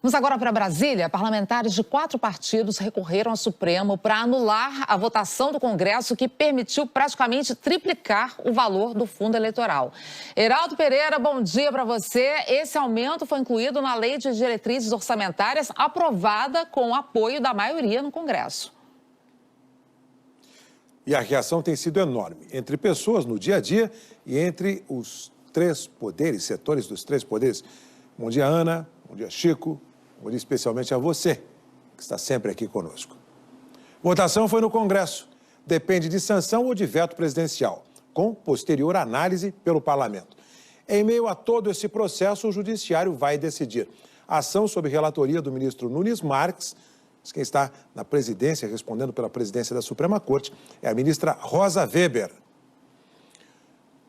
Vamos agora para Brasília. Parlamentares de 4 partidos recorreram ao Supremo para anular a votação do Congresso que permitiu praticamente triplicar o valor do fundo eleitoral. Heraldo Pereira, bom dia para você. Esse aumento foi incluído na Lei de Diretrizes Orçamentárias, aprovada com o apoio da maioria no Congresso. E a reação tem sido enorme entre pessoas no dia a dia e entre os 3 poderes, setores dos 3 poderes. Bom dia, Ana. Bom dia, Chico. Bom dia especialmente a você, que está sempre aqui conosco. Votação foi no Congresso. Depende de sanção ou de veto presidencial, com posterior análise pelo Parlamento. Em meio a todo esse processo, o Judiciário vai decidir. A ação sob relatoria do ministro Nunes Marques, quem está na presidência, respondendo pela presidência da Suprema Corte, é a ministra Rosa Weber.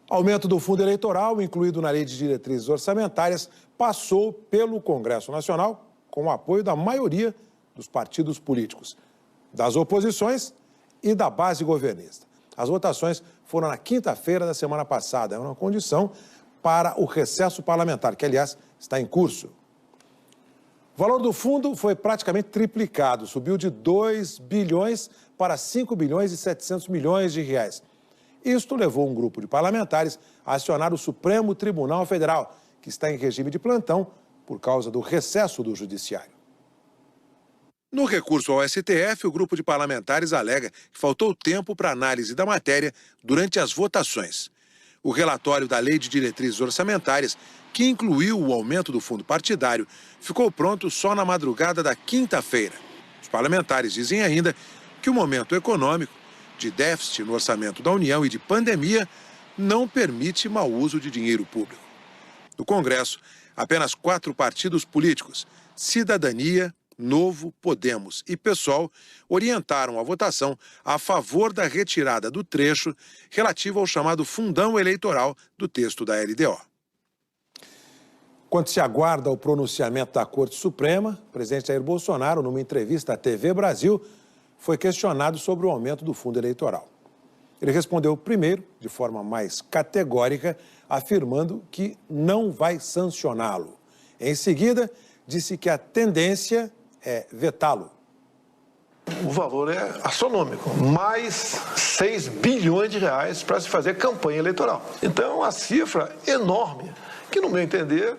Aumento do fundo eleitoral, incluído na Lei de Diretrizes Orçamentárias, passou pelo Congresso Nacional com o apoio da maioria dos partidos políticos, das oposições e da base governista. As votações foram na quinta-feira da semana passada, é uma condição para o recesso parlamentar, que, aliás, está em curso. O valor do fundo foi praticamente triplicado, subiu de 2 bilhões para 5 bilhões e 700 milhões de reais. Isto levou um grupo de parlamentares a acionar o Supremo Tribunal Federal, que está em regime de plantão por causa do recesso do Judiciário. No recurso ao STF, o grupo de parlamentares alega que faltou tempo para análise da matéria durante as votações. O relatório da Lei de Diretrizes Orçamentárias, que incluiu o aumento do fundo partidário, ficou pronto só na madrugada da quinta-feira. Os parlamentares dizem ainda que o momento econômico, de déficit no orçamento da União e de pandemia, não permite mau uso de dinheiro público. No Congresso, apenas 4 partidos políticos, Cidadania, Novo, Podemos e PSOL, orientaram a votação a favor da retirada do trecho relativo ao chamado fundão eleitoral do texto da LDO. Enquanto se aguarda o pronunciamento da Corte Suprema, o presidente Jair Bolsonaro, numa entrevista à TV Brasil, foi questionado sobre o aumento do fundo eleitoral. Ele respondeu primeiro, de forma mais categórica, afirmando que não vai sancioná-lo. Em seguida, disse que a tendência é vetá-lo. O valor é astronômico, mais 6 bilhões de reais para se fazer campanha eleitoral. Então, é uma cifra enorme, que, no meu entender,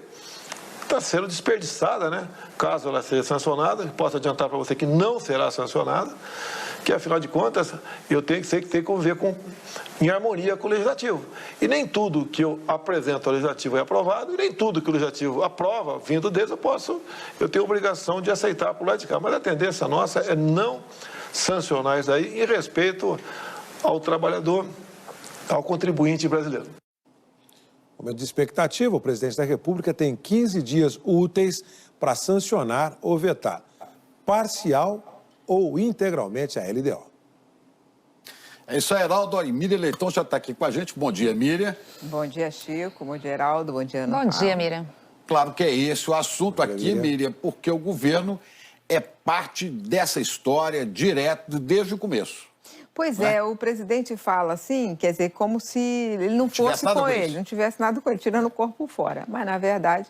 está sendo desperdiçada, né? Caso ela seja sancionada, posso adiantar para você que não será sancionada, que, afinal de contas, eu tenho que conviver em harmonia com o Legislativo. E nem tudo que eu apresento ao Legislativo é aprovado, e nem tudo que o Legislativo aprova, vindo deles, eu tenho a obrigação de aceitar por lá de cá. Mas a tendência nossa é não sancionar isso aí em respeito ao trabalhador, ao contribuinte brasileiro. Momento de expectativa, o presidente da República tem 15 dias úteis para sancionar ou vetar, parcial ou integralmente, a LDO. É isso aí, Heraldo. E Miriam Leitão já está aqui com a gente. Bom dia, Miriam. Bom dia, Chico. Bom dia, Heraldo. Bom dia, Ana. Bom dia, Miriam. Claro que é esse o assunto aqui, Miriam, porque o governo é parte dessa história direto desde o começo. Pois é, o presidente fala assim, quer dizer, como se ele não fosse com ele, não tivesse nada com ele, tirando o corpo fora. Mas, na verdade,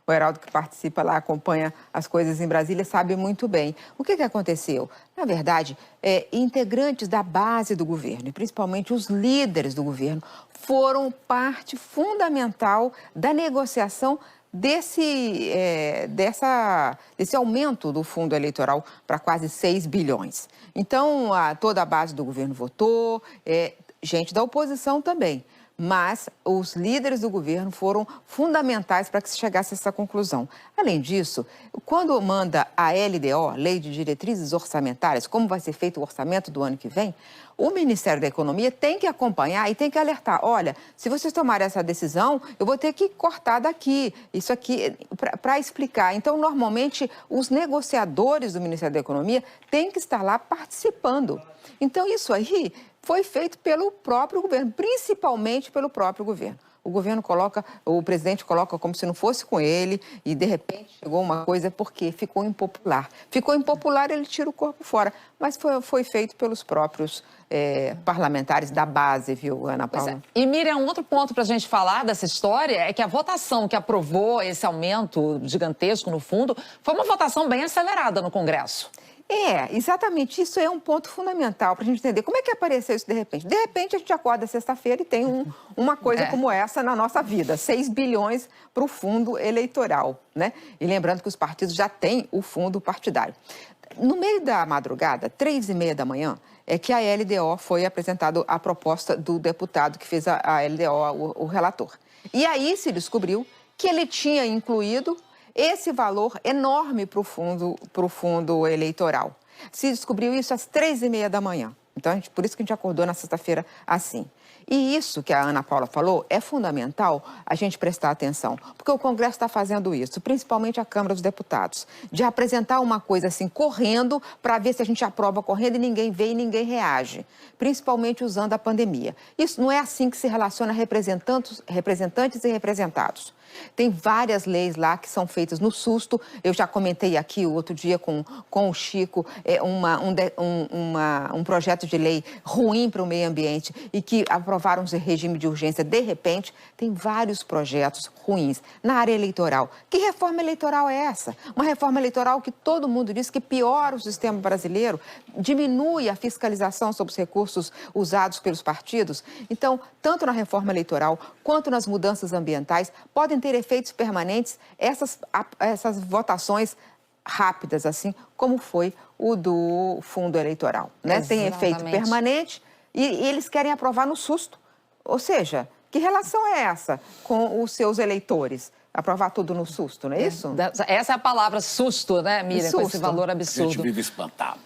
o Heraldo, que participa lá, acompanha as coisas em Brasília, sabe muito bem. O que aconteceu? Na verdade, integrantes da base do governo, e principalmente os líderes do governo, foram parte fundamental da negociação desse aumento do fundo eleitoral para quase 6 bilhões. Então, toda a base do governo votou, gente da oposição também. Mas os líderes do governo foram fundamentais para que se chegasse a essa conclusão. Além disso, quando manda a LDO, Lei de Diretrizes Orçamentárias, como vai ser feito o orçamento do ano que vem, o Ministério da Economia tem que acompanhar e tem que alertar. Olha, se vocês tomarem essa decisão, eu vou ter que cortar daqui, isso aqui, para explicar. Então, normalmente, os negociadores do Ministério da Economia têm que estar lá participando. Então, isso aí foi feito pelo próprio governo, principalmente pelo próprio governo. o governo coloca, o presidente coloca como se não fosse com ele e, de repente, chegou uma coisa porque ficou impopular. Ficou impopular, ele tira o corpo fora. Mas foi feito pelos próprios parlamentares da base, viu, Ana Paula? E, Miriam, um outro ponto para a gente falar dessa história é que a votação que aprovou esse aumento gigantesco no fundo foi uma votação bem acelerada no Congresso. Exatamente. Isso é um ponto fundamental para a gente entender como é que apareceu isso de repente. De repente, a gente acorda sexta-feira e tem uma coisa como essa na nossa vida. 6 bilhões para o fundo eleitoral, né? E lembrando que os partidos já têm o fundo partidário. No meio da madrugada, 3h30 da manhã, é que a LDO foi apresentada a proposta do deputado que fez a LDO, o relator. E aí se descobriu que ele tinha incluído esse valor enorme para o fundo eleitoral. Se descobriu isso às 3h30 da manhã. Então, por isso que a gente acordou na sexta-feira assim. E isso que a Ana Paula falou é fundamental a gente prestar atenção, porque o Congresso está fazendo isso, principalmente a Câmara dos Deputados, de apresentar uma coisa assim, correndo, para ver se a gente aprova correndo e ninguém vê e ninguém reage, principalmente usando a pandemia. Isso não é assim que se relaciona representantes e representados. Tem várias leis lá que são feitas no susto. Eu já comentei aqui o outro dia com o Chico um projeto de lei ruim para o meio ambiente e que aprovaram um regime de urgência de repente. Tem vários projetos ruins na área eleitoral. Que reforma eleitoral é essa? Uma reforma eleitoral que todo mundo diz que piora o sistema brasileiro, diminui a fiscalização sobre os recursos usados pelos partidos. Então, tanto na reforma eleitoral quanto nas mudanças ambientais, podem ter efeitos permanentes essas votações rápidas, assim como foi o do fundo eleitoral, né? Tem efeito permanente e eles querem aprovar no susto. Ou seja, que relação é essa com os seus eleitores? Aprovar tudo no susto, não é isso? Essa é a palavra susto, né, Miriam? Com esse valor absurdo. A gente vive espantado.